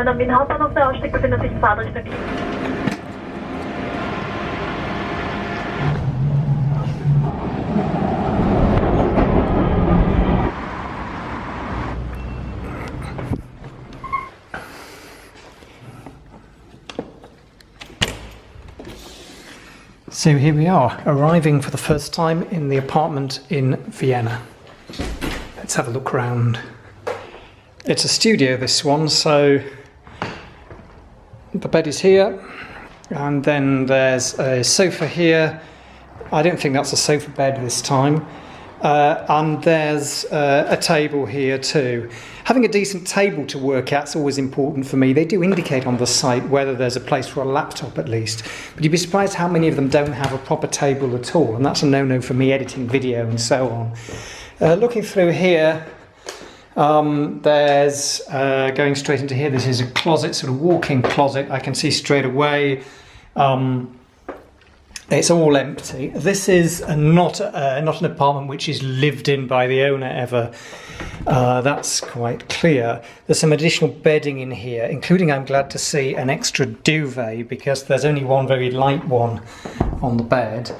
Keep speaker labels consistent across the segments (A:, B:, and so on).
A: am Wien Hauptbahnhof, der Ausstieg befindet sich im Fahrtrichtung.
B: So here we are, arriving for the first time in the apartment in Vienna. Let's have a look around. It's a studio, this one, so the bed is here, and then there's a sofa here. I don't think that's a sofa bed this time. And there's a table here too. Having a decent table to work at is always important for me. They do indicate on the site whether there's a place for a laptop at least, but you'd be surprised how many of them don't have a proper table at all, and that's a no-no for me editing video and so on. Looking through here, there's going straight into here, this is a closet, sort of walk-in closet. I can see straight away it's all empty. This is not an apartment which is lived in by the owner ever. That's quite clear. There's some additional bedding in here, including, I'm glad to see, an extra duvet, because there's only one very light one on the bed.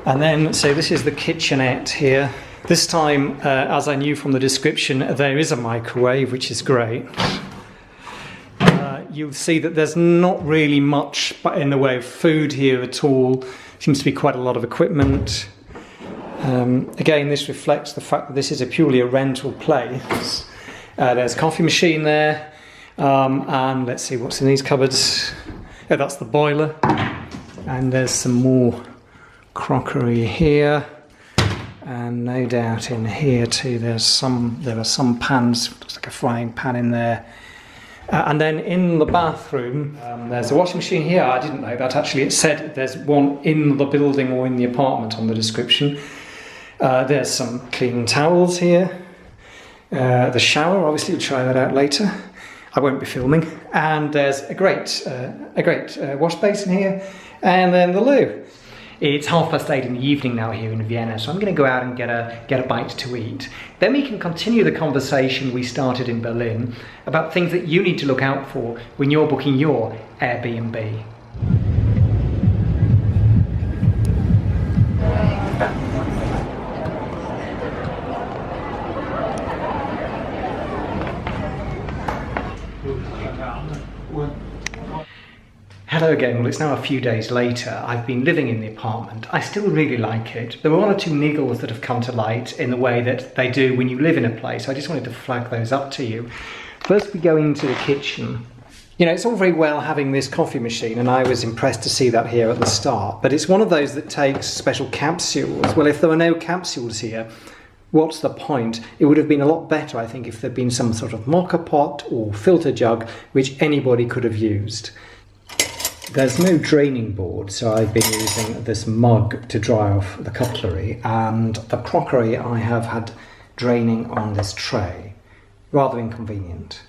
B: And then, so this is the kitchenette here. This time, as I knew from the description, there is a microwave, which is great. You'll see that there's not really much in the way of food here at all. Seems to be quite a lot of equipment. Again, this reflects the fact that this is purely a rental place. There's a coffee machine there, and let's see what's in these cupboards. Oh, that's the boiler, and there's some more crockery here, and no doubt in here too. There are some pans. Looks like a frying pan in there. And then in the bathroom, there's a washing machine here. I didn't know that actually. It said there's one in the building or in the apartment on the description. There's some clean towels here. The shower, obviously, we'll try that out later. I won't be filming. And there's a great wash basin here. And then the loo. It's 8:30 in the evening now here in Vienna, so I'm going to go out and get a bite to eat. Then we can continue the conversation we started in Berlin about things that you need to look out for when you're booking your Airbnb. Hello again. Well, it's now a few days later. I've been living in the apartment. I still really like it. There were one or two niggles that have come to light in the way that they do when you live in a place. I just wanted to flag those up to you. First, we go into the kitchen. You know, it's all very well having this coffee machine, and I was impressed to see that here at the start, but it's one of those that takes special capsules. Well, if there were no capsules here, what's the point? It would have been a lot better, I think, if there'd been some sort of mocha pot or filter jug which anybody could have used. There's no draining board, so I've been using this mug to dry off the cutlery, and the crockery I have had draining on this tray. Rather inconvenient.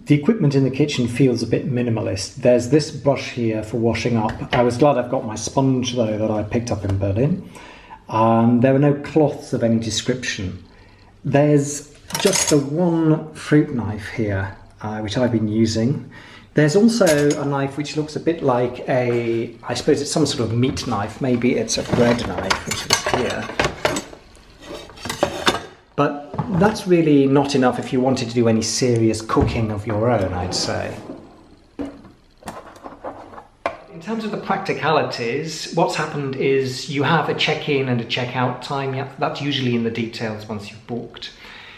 B: The equipment in the kitchen feels a bit minimalist. There's this brush here for washing up. I was glad I've got my sponge though that I picked up in Berlin. There are no cloths of any description. There's just the one fruit knife here, which I've been using. There's also a knife which looks a bit like I suppose it's some sort of meat knife, maybe it's a bread knife, which is here. But that's really not enough if you wanted to do any serious cooking of your own, I'd say. In terms of the practicalities, what's happened is you have a check-in and a check-out time. That's usually in the details once you've booked.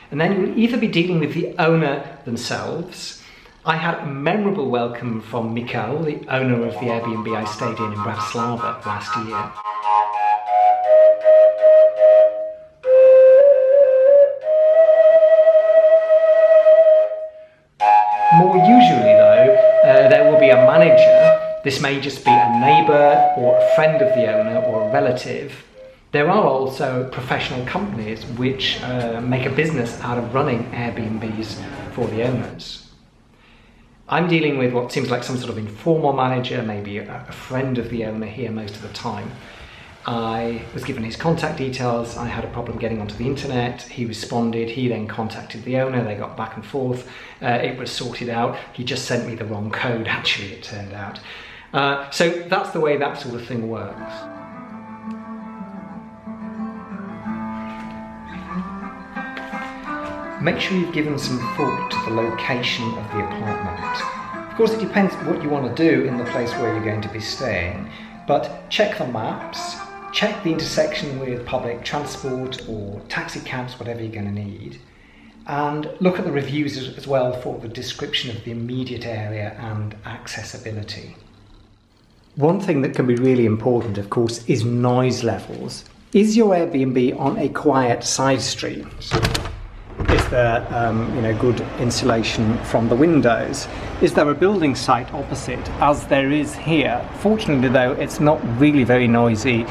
B: And then you'll either be dealing with the owner themselves. I had a memorable welcome from Mikael, the owner of the Airbnb I stayed in Bratislava last year. More usually though, there will be a manager. This may just be a neighbour or a friend of the owner or a relative. There are also professional companies which make a business out of running Airbnbs for the owners. I'm dealing with what seems like some sort of informal manager, maybe a friend of the owner here most of the time. I was given his contact details. I had a problem getting onto the internet. He responded. He then contacted the owner. They got back and forth. It was sorted out. He just sent me the wrong code, actually, it turned out. So that's the way that sort of thing works. Make sure you've given some thought to the location of the apartment. Of course, it depends what you want to do in the place where you're going to be staying, but check the maps, check the intersection with public transport or taxi cabs, whatever you're going to need, and look at the reviews as well for the description of the immediate area and accessibility. One thing that can be really important, of course, is noise levels. Is your Airbnb on a quiet side street? Is there good insulation from the windows? Is there a building site opposite, as there is here? Fortunately though, it's not really very noisy,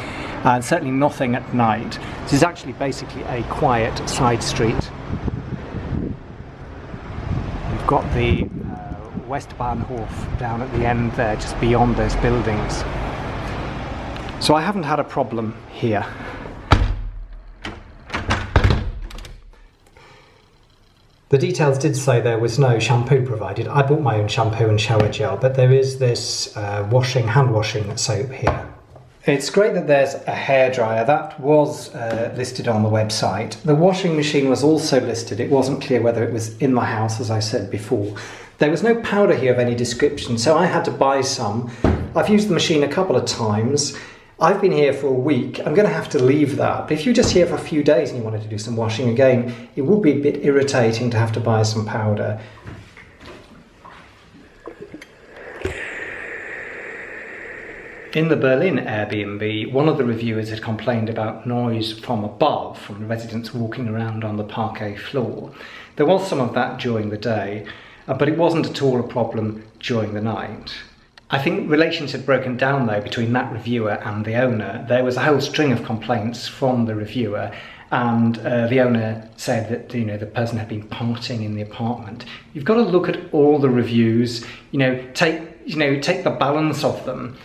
B: and certainly nothing at night. This is actually basically a quiet side street. We've got the Westbahnhof down at the end there, just beyond those buildings. So I haven't had a problem here. The details did say there was no shampoo provided. I bought my own shampoo and shower gel, but there is this hand washing soap here. It's great that there's a hairdryer. That was listed on the website. The washing machine was also listed. It wasn't clear whether it was in the house, as I said before. There was no powder here of any description, so I had to buy some. I've used the machine a couple of times. I've been here for a week. I'm going to have to leave that. But if you're just here for a few days and you wanted to do some washing again, it would be a bit irritating to have to buy some powder. In the Berlin Airbnb, one of the reviewers had complained about noise from above, from the residents walking around on the parquet floor. There was some of that during the day, but it wasn't at all a problem during the night. I think relations had broken down though between that reviewer and the owner. There was a whole string of complaints from the reviewer, and the owner said that the person had been partying in the apartment. You've got to look at all the reviews, take the balance of them,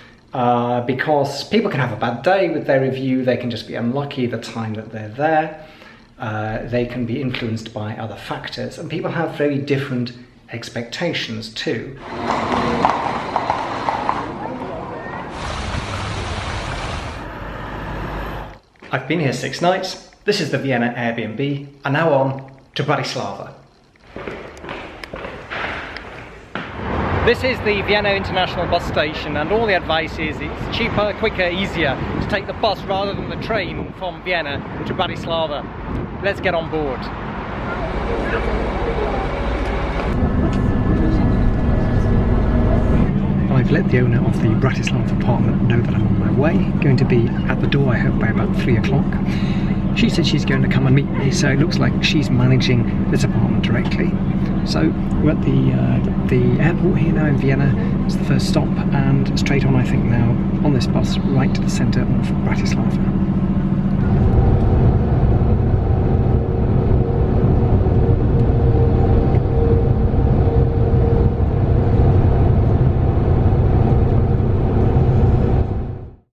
B: because people can have a bad day with their review. They can just be unlucky the time that they're there. They can be influenced by other factors, and people have very different expectations too. I've been here 6 nights. This is the Vienna Airbnb, and now on to Bratislava. This is the Vienna International Bus Station, and all the advice is it's cheaper, quicker, easier to take the bus rather than the train from Vienna to Bratislava. Let's get on board. I've let the owner of the Bratislava apartment know that I'm on my way, going to be at the door I hope by about 3 o'clock. She said she's going to come and meet me, so it looks like she's managing this apartment directly. So we're at the airport here now in Vienna. It's the first stop, and straight on I think now on this bus right to the centre of Bratislava.